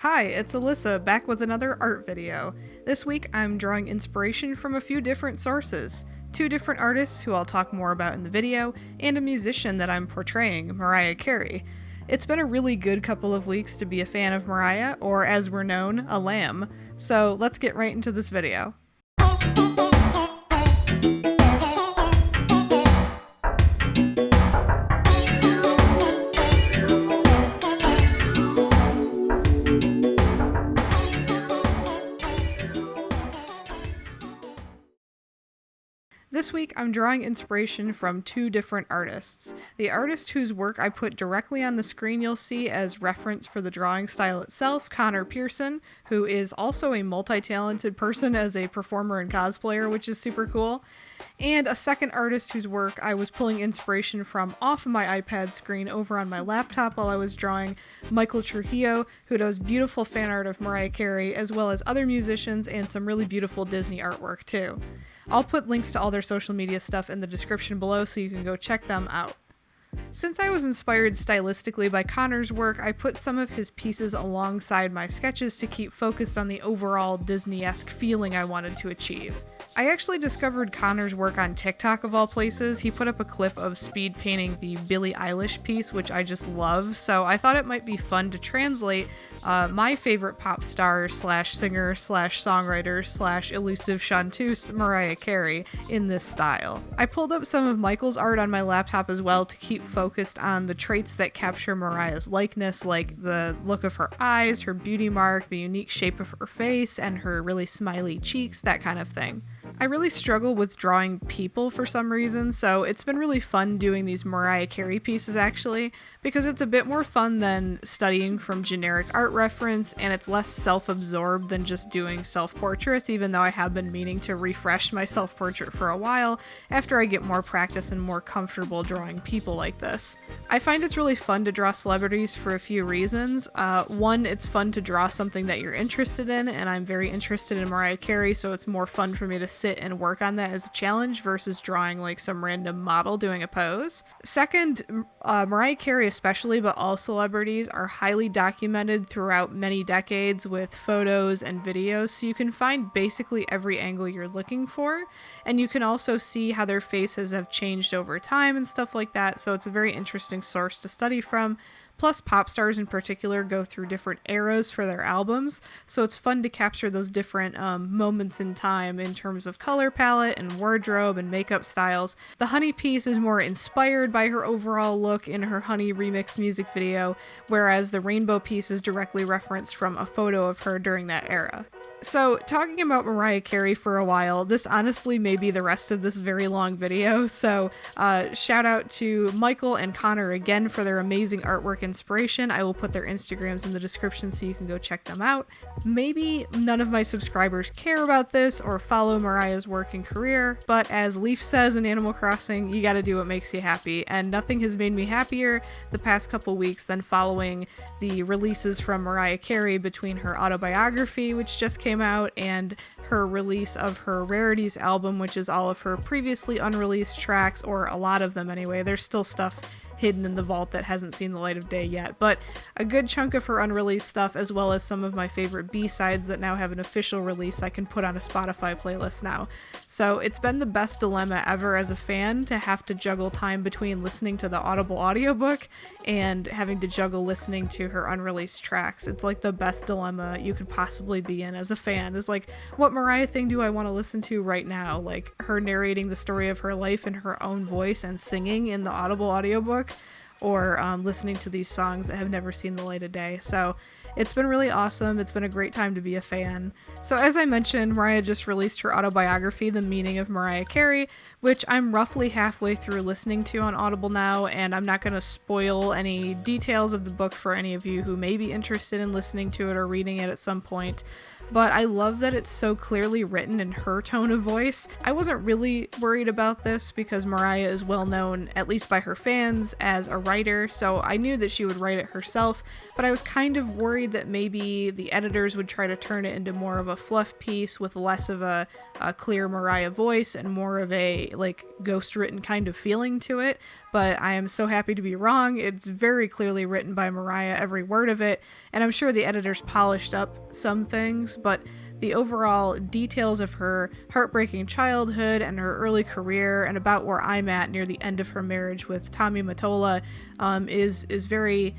Hi, it's Alyssa back with another art video. This week I'm drawing inspiration from a few different sources. Two different artists who I'll talk more about in the video, and a musician that I'm portraying, Mariah Carey. It's been a really good couple of weeks to be a fan of Mariah, or as we're known, a lamb. So let's get right into this video. This week, I'm drawing inspiration from two different artists. The artist whose work I put directly on the screen you'll see as reference for the drawing style itself, Connor Pearson, who is also a multi-talented person as a performer and cosplayer, which is super cool. And a second artist whose work I was pulling inspiration from off of my iPad screen over on my laptop while I was drawing, Michael Trujillo, who does beautiful fan art of Mariah Carey, as well as other musicians and some really beautiful Disney artwork too. I'll put links to all their social media stuff in the description below so you can go check them out. Since I was inspired stylistically by Connor's work, I put some of his pieces alongside my sketches to keep focused on the overall Disney-esque feeling I wanted to achieve. I actually discovered Connor's work on TikTok of all places. He put up a clip of speed painting the Billie Eilish piece, which I just love, so I thought it might be fun to translate my favorite pop star slash singer slash songwriter slash elusive chanteuse, Mariah Carey, in this style. I pulled up some of Michael's art on my laptop as well to keep focused on the traits that capture Mariah's likeness, like the look of her eyes, her beauty mark, the unique shape of her face, and her really smiley cheeks, that kind of thing. I really struggle with drawing people for some reason, so it's been really fun doing these Mariah Carey pieces actually, because it's a bit more fun than studying from generic art reference, and it's less self-absorbed than just doing self-portraits, even though I have been meaning to refresh my self-portrait for a while after I get more practice and more comfortable drawing people like this. I find it's really fun to draw celebrities for a few reasons. One, it's fun to draw something that you're interested in, and I'm very interested in Mariah Carey, so it's more fun for me to sit and work on that as a challenge versus drawing like some random model doing a pose. Second, Mariah Carey especially, but all celebrities, are highly documented throughout many decades with photos and videos, so you can find basically every angle you're looking for, and you can also see how their faces have changed over time and stuff like that, so it's a very interesting source to study from. Plus, pop stars in particular go through different eras for their albums, so it's fun to capture those different moments in time in terms of color palette and wardrobe and makeup styles. The Honey piece is more inspired by her overall look in her Honey remix music video, whereas the Rainbow piece is directly referenced from a photo of her during that era. So, talking about Mariah Carey for a while, this honestly may be the rest of this very long video, so shout out to Michael and Connor again for their amazing artwork inspiration. I will put their Instagrams in the description so you can go check them out. Maybe none of my subscribers care about this or follow Mariah's work and career, but as Leaf says in Animal Crossing, you gotta do what makes you happy, and nothing has made me happier the past couple weeks than following the releases from Mariah Carey between her autobiography, which just came out, and her release of her Rarities album, which is all of her previously unreleased tracks, or a lot of them anyway. There's still stuff hidden in the vault that hasn't seen the light of day yet, but a good chunk of her unreleased stuff, as well as some of my favorite B-sides that now have an official release I can put on a Spotify playlist now. So it's been the best dilemma ever as a fan to have to juggle time between listening to the Audible audiobook and having to juggle listening to her unreleased tracks. It's like the best dilemma you could possibly be in as a fan, is like, what Mariah thing do I want to listen to right now? Like her narrating the story of her life in her own voice and singing in the Audible audiobook, or listening to these songs that have never seen the light of day. So it's been really awesome. It's been a great time to be a fan. So as I mentioned, Mariah just released her autobiography, The Meaning of Mariah Carey, which I'm roughly halfway through listening to on Audible now, and I'm not going to spoil any details of the book for any of you who may be interested in listening to it or reading it at some point. But I love that it's so clearly written in her tone of voice. I wasn't really worried about this because Mariah is well known, at least by her fans, as a writer, so I knew that she would write it herself, but I was kind of worried that maybe the editors would try to turn it into more of a fluff piece with less of a clear Mariah voice and more of a like ghost written kind of feeling to it. But I am so happy to be wrong. It's very clearly written by Mariah, every word of it, and I'm sure the editors polished up some things, but the overall details of her heartbreaking childhood and her early career and about where I'm at near the end of her marriage with Tommy Mottola is very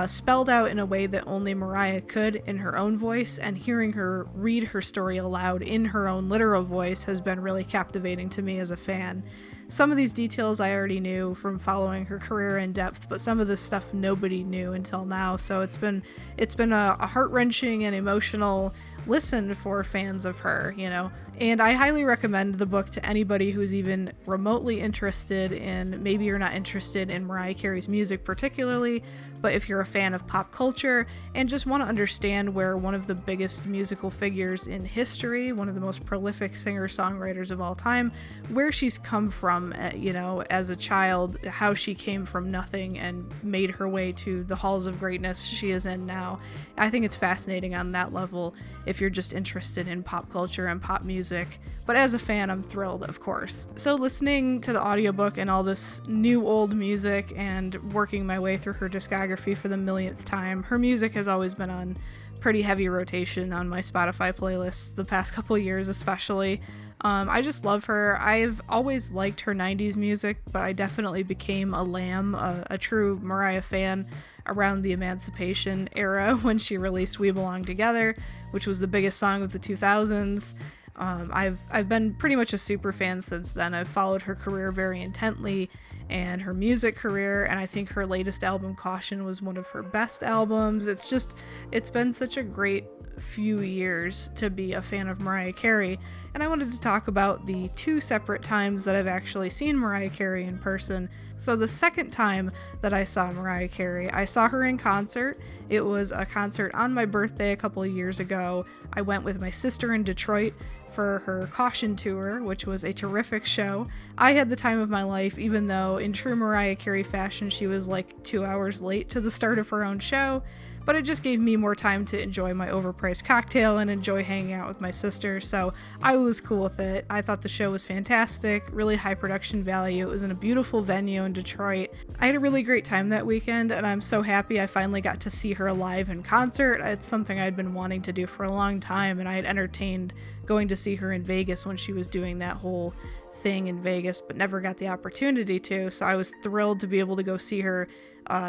spelled out in a way that only Mariah could in her own voice, and hearing her read her story aloud in her own literal voice has been really captivating to me as a fan. Some of these details I already knew from following her career in depth, but some of this stuff nobody knew until now, so it's been a heart-wrenching and emotional listen for fans of her, you know. And I highly recommend the book to anybody who's even remotely interested in, maybe you're not interested in Mariah Carey's music particularly, but if you're a fan of pop culture and just want to understand where one of the biggest musical figures in history, one of the most prolific singer-songwriters of all time, where she's come from, you know, as a child, how she came from nothing and made her way to the halls of greatness she is in now. I think it's fascinating on that level if you're just interested in pop culture and pop music. But as a fan, I'm thrilled, of course. So listening to the audiobook and all this new old music and working my way through her discography for the millionth time, her music has always been on pretty heavy rotation on my Spotify playlists the past couple years especially. I just love her. I've always liked her 90s music, but I definitely became a lamb, a true Mariah fan around the Emancipation era when she released We Belong Together, which was the biggest song of the 2000s. I've been pretty much a super fan since then. I've followed her career very intently and her music career, and I think her latest album, Caution, was one of her best albums. It's been such a great few years to be a fan of Mariah Carey, and I wanted to talk about the two separate times that I've actually seen Mariah Carey in person. So the second time that I saw Mariah Carey, I saw her in concert. It was a concert on my birthday a couple of years ago. I went with my sister in Detroit for her Caution tour, which was a terrific show. I had the time of my life, even though in true Mariah Carey fashion, she was like 2 hours late to the start of her own show. But it just gave me more time to enjoy my overpriced cocktail and enjoy hanging out with my sister, so I was cool with it. I thought the show was fantastic, really high production value. It was in a beautiful venue in Detroit. I had a really great time that weekend, and I'm so happy I finally got to see her live in concert. It's something I'd been wanting to do for a long time, and I had entertained going to see her in Vegas when she was doing that whole thing in Vegas, but never got the opportunity to, so I was thrilled to be able to go see her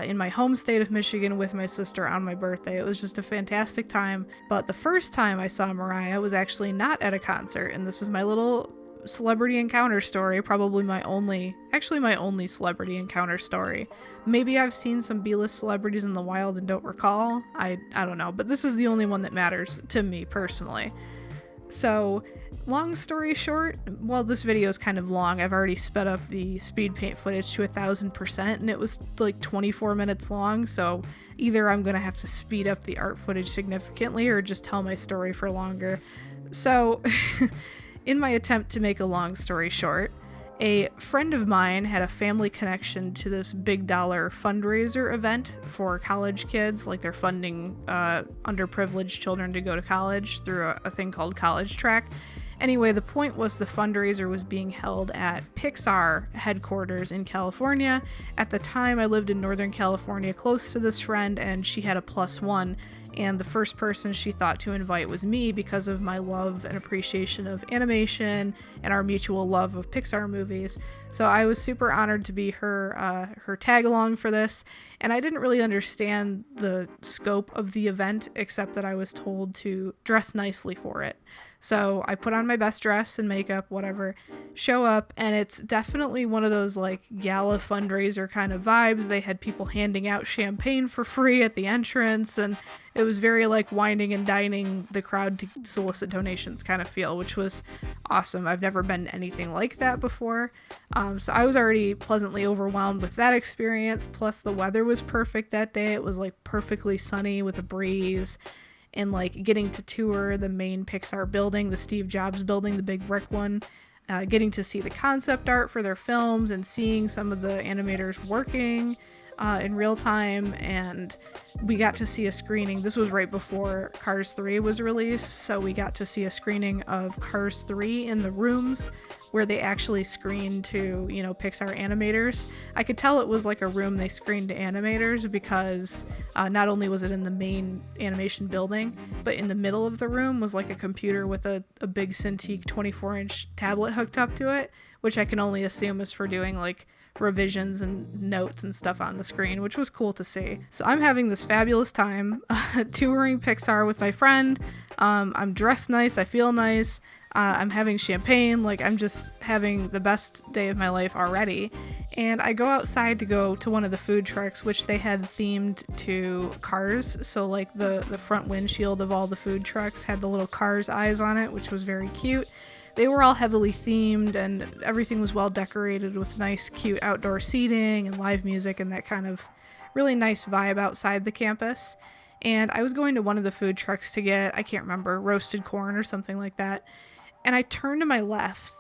in my home state of Michigan with my sister on my birthday. It was just a fantastic time. But the first time I saw Mariah was actually not at a concert, and this is my little celebrity encounter story, probably my only celebrity encounter story. Maybe I've seen some B-list celebrities in the wild and don't recall. I don't know, but this is the only one that matters to me personally. So, long story short, well, this video is kind of long. I've already sped up the Speedpaint footage to 1000%, and it was like 24 minutes long, so either I'm gonna have to speed up the art footage significantly or just tell my story for longer. So, in my attempt to make a long story short, a friend of mine had a family connection to this big dollar fundraiser event for college kids, like they're funding underprivileged children to go to college through a thing called College Track. Anyway, the point was the fundraiser was being held at Pixar headquarters in California. At the time, I lived in Northern California close to this friend, and she had a +1, and the first person she thought to invite was me because of my love and appreciation of animation and our mutual love of Pixar movies. So I was super honored to be her tag-along for this, and I didn't really understand the scope of the event except that I was told to dress nicely for it. So I put on my best dress and makeup, whatever, show up, and it's definitely one of those like gala fundraiser kind of vibes. They had people handing out champagne for free at the entrance, and it was very like wining and dining the crowd to solicit donations kind of feel, which was awesome. I've never been to anything like that before. So I was already pleasantly overwhelmed with that experience. Plus the weather was perfect that day. It was like perfectly sunny with a breeze. And like getting to tour the main Pixar building, the Steve Jobs building, the big brick one, getting to see the concept art for their films and seeing some of the animators working. in real time, and we got to see a screening. This was right before Cars 3 was released, so we got to see a screening of Cars 3 in the rooms where they actually screened to, Pixar animators. I could tell it was like a room they screened to animators because not only was it in the main animation building, but in the middle of the room was like a computer with a big Cintiq 24-inch tablet hooked up to it, which I can only assume is for doing like revisions and notes and stuff on the screen, which was cool to see. So I'm having this fabulous time touring Pixar with my friend. I'm dressed nice, I feel nice. I'm having champagne, like I'm just having the best day of my life already. And I go outside to go to one of the food trucks, which they had themed to Cars. So like the front windshield of all the food trucks had the little Cars eyes on it, which was very cute. They were all heavily themed and everything was well decorated with nice, cute outdoor seating and live music and that kind of really nice vibe outside the campus. And I was going to one of the food trucks to get, I can't remember, roasted corn or something like that. And I turn to my left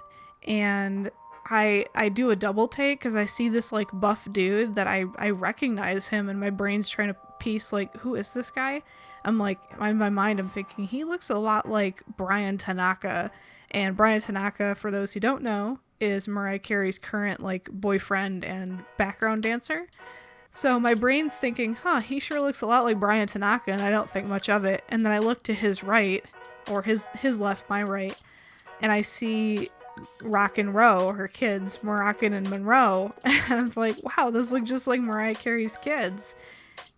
and I do a double take because I see this like buff dude that I recognize him, and my brain's trying to piece like, who is this guy? I'm like, in my mind I'm thinking he looks a lot like Brian Tanaka. And Brian Tanaka, for those who don't know, is Mariah Carey's current like boyfriend and background dancer. So my brain's thinking, he sure looks a lot like Brian Tanaka, and I don't think much of it. And then I look to his right, or his left, my right, and I see Rock and Row, her kids, Moroccan and Monroe. And I'm like, wow, those look just like Mariah Carey's kids.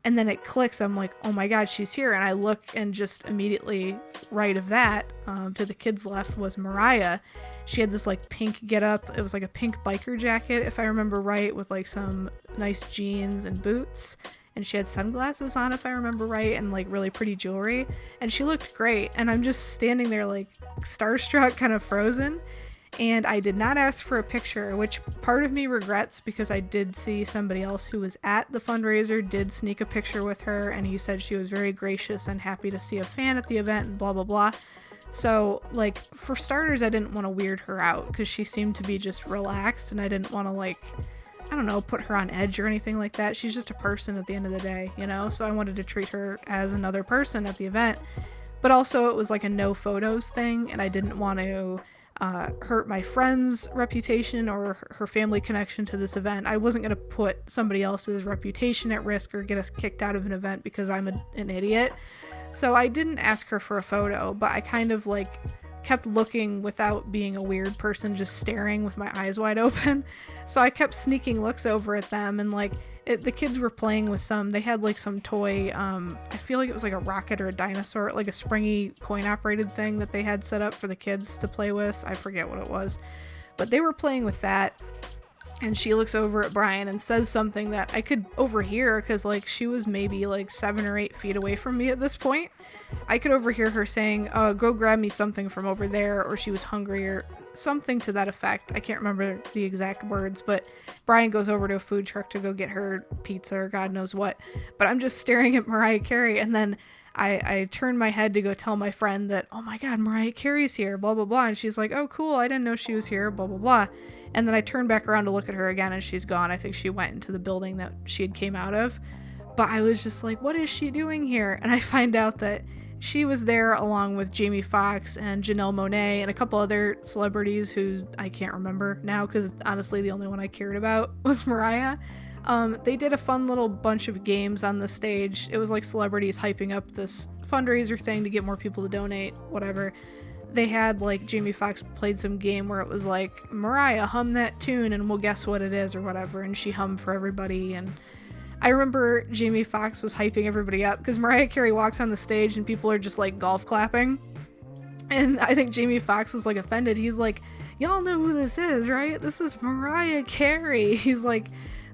And then it clicks. I'm like, oh my God, she's here. And I look, and just immediately right of that, to the kids left, was Mariah. She had this like pink getup. It was like a pink biker jacket, if I remember right, with like some nice jeans and boots. And she had sunglasses on, if I remember right, and like really pretty jewelry. And she looked great. And I'm just standing there like starstruck, kind of frozen. And I did not ask for a picture, which part of me regrets because I did see somebody else who was at the fundraiser did sneak a picture with her, and he said she was very gracious and happy to see a fan at the event and blah, blah, blah. So, like, for starters, I didn't want to weird her out because she seemed to be just relaxed, and I didn't want to, like, I don't know, put her on edge or anything like that. She's just a person at the end of the day, So I wanted to treat her as another person at the event. But also, it was like a no photos thing, and I didn't want to hurt my friend's reputation or her family connection to this event. I wasn't going to put somebody else's reputation at risk or get us kicked out of an event because I'm an idiot. So I didn't ask her for a photo, but I kind of like kept looking without being a weird person, just staring with my eyes wide open. So I kept sneaking looks over at them, and like the kids were playing with they had like some toy, I feel like it was like a rocket or a dinosaur, like a springy coin operated thing that they had set up for the kids to play with. I forget what it was, but they were playing with that. And she looks over at Brian and says something that I could overhear because, like, she was maybe, like, 7 or 8 feet away from me at this point. I could overhear her saying, go grab me something from over there, or she was hungry, or something to that effect. I can't remember the exact words, but Brian goes over to a food truck to go get her pizza or God knows what. But I'm just staring at Mariah Carey, and then I turned my head to go tell my friend that, oh my God, Mariah Carey's here, blah, blah, blah. And she's like, oh, cool, I didn't know she was here, blah, blah, blah. And then I turned back around to look at her again, and she's gone. I think she went into the building that she had came out of. But I was just like, what is she doing here? And I find out that she was there along with Jamie Foxx and Janelle Monáe and a couple other celebrities who I can't remember now because honestly the only one I cared about was Mariah. They did a fun little bunch of games on the stage. It was like celebrities hyping up this fundraiser thing to get more people to donate, whatever. They had like Jamie Foxx played some game where it was like, Mariah, hum that tune and we'll guess what it is or whatever, and she hummed for everybody. And I remember Jamie Foxx was hyping everybody up because Mariah Carey walks on the stage and people are just like golf clapping, and I think Jamie Foxx was like offended. He's like, y'all know who this is, right? This is Mariah Carey. He's like,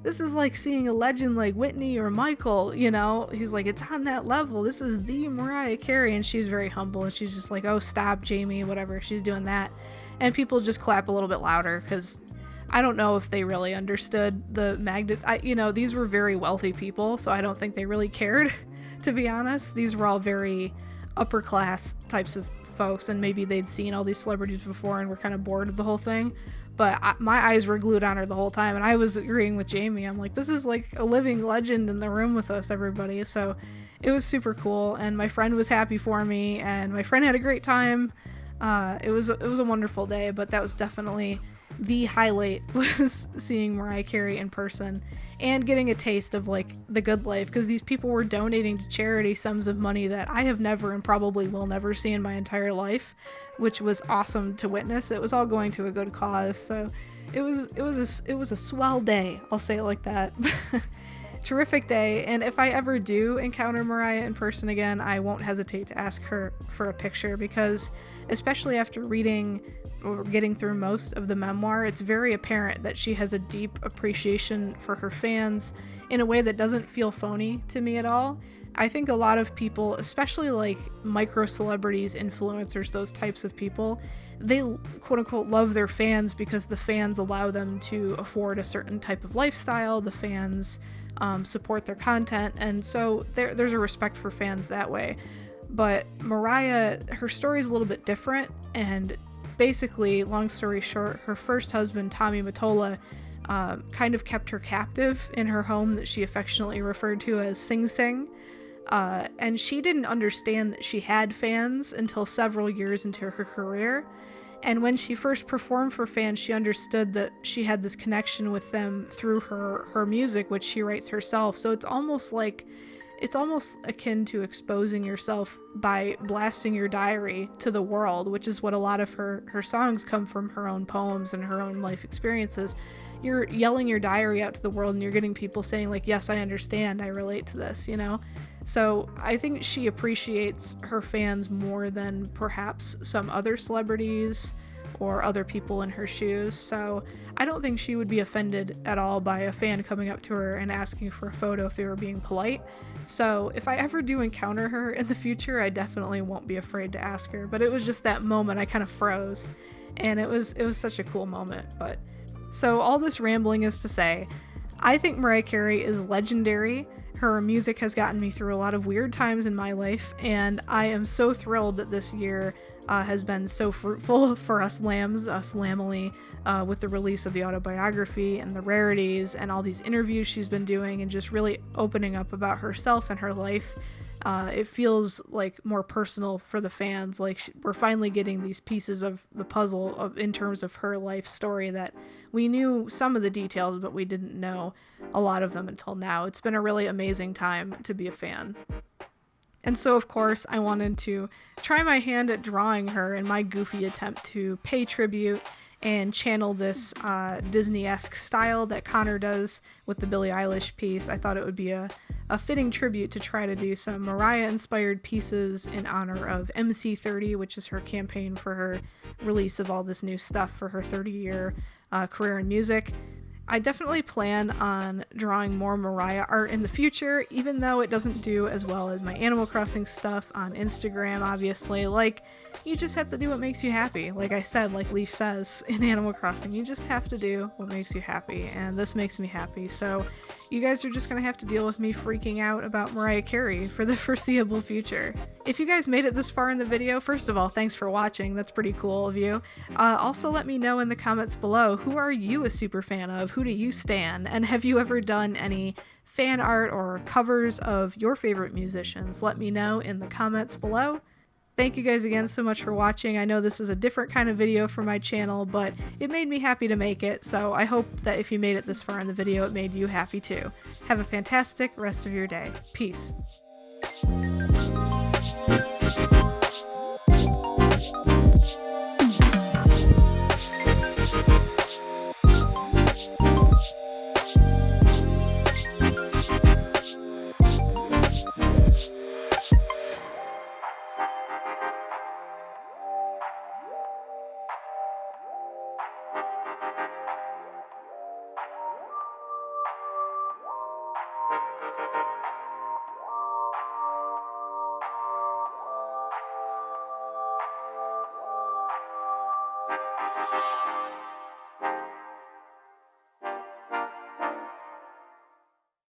this is like seeing a legend like Whitney or Michael, you know? He's like, it's on that level. This is the Mariah Carey. And she's very humble, and she's just like, oh, stop, Jamie, whatever. She's doing that. And people just clap a little bit louder because I don't know if they really understood the magnitude. These were very wealthy people, so I don't think they really cared, to be honest. These were all very upper class types of folks, and maybe they'd seen all these celebrities before and were kind of bored of the whole thing. but my eyes were glued on her the whole time, and I was agreeing with Jamie. I'm like, this is like a living legend in the room with us, everybody. So it was super cool, and my friend was happy for me, and my friend had a great time. It was a wonderful day, but that was definitely the highlight, was seeing Mariah Carey in person and getting a taste of like the good life, because these people were donating to charity sums of money that I have never and probably will never see in my entire life, which was awesome to witness. It was all going to a good cause, so it was a swell day, I'll say it like that. Terrific day, and if I ever do encounter Mariah in person again, I won't hesitate to ask her for a picture, because especially after reading or getting through most of the memoir, it's very apparent that she has a deep appreciation for her fans in a way that doesn't feel phony to me at all. I think a lot of people, especially like micro celebrities, influencers, those types of people, they quote unquote love their fans because the fans allow them to afford a certain type of lifestyle. The fans support their content, and so there's a respect for fans that way. But Mariah, her story is a little bit different, and basically, long story short, her first husband, Tommy Mottola, kind of kept her captive in her home that she affectionately referred to as Sing Sing. And she didn't understand that she had fans until several years into her career. And when she first performed for fans, she understood that she had this connection with them through her music, which she writes herself. So it's almost akin to exposing yourself by blasting your diary to the world, which is what a lot of her songs come from, her own poems and her own life experiences. You're yelling your diary out to the world, and you're getting people saying like, yes, I understand, I relate to this, you know? So I think she appreciates her fans more than perhaps some other celebrities or other people in her shoes. So I don't think she would be offended at all by a fan coming up to her and asking for a photo if they were being polite. So if I ever do encounter her in the future, I definitely won't be afraid to ask her. But it was just that moment I kind of froze, and it was such a cool moment. But so all this rambling is to say, I think Mariah Carey is legendary. Her music has gotten me through a lot of weird times in my life, and I am so thrilled that this year has been so fruitful for us lambs, us Lamely, with the release of the autobiography and the rarities and all these interviews she's been doing and just really opening up about herself and her life. It feels like more personal for the fans, like we're finally getting these pieces of the puzzle in terms of her life story that we knew some of the details, but we didn't know a lot of them until now. It's been a really amazing time to be a fan. And so, of course, I wanted to try my hand at drawing her in my goofy attempt to pay tribute and channel this Disney-esque style that Connor does with the Billie Eilish piece. I thought it would be a fitting tribute to try to do some Mariah-inspired pieces in honor of MC30, which is her campaign for her release of all this new stuff for her 30-year career in music. I definitely plan on drawing more Mariah art in the future, even though it doesn't do as well as my Animal Crossing stuff on Instagram, obviously. Like, you just have to do what makes you happy. Like I said, like Leaf says in Animal Crossing, you just have to do what makes you happy, and this makes me happy. So you guys are just gonna have to deal with me freaking out about Mariah Carey for the foreseeable future. If you guys made it this far in the video, first of all, thanks for watching. That's pretty cool of you. Also, let me know in the comments below, who are you a super fan of? Who do you stan? And have you ever done any fan art or covers of your favorite musicians? Let me know in the comments below. Thank you guys again so much for watching. I know this is a different kind of video for my channel, but it made me happy to make it, so I hope that if you made it this far in the video, it made you happy too. Have a fantastic rest of your day. Peace.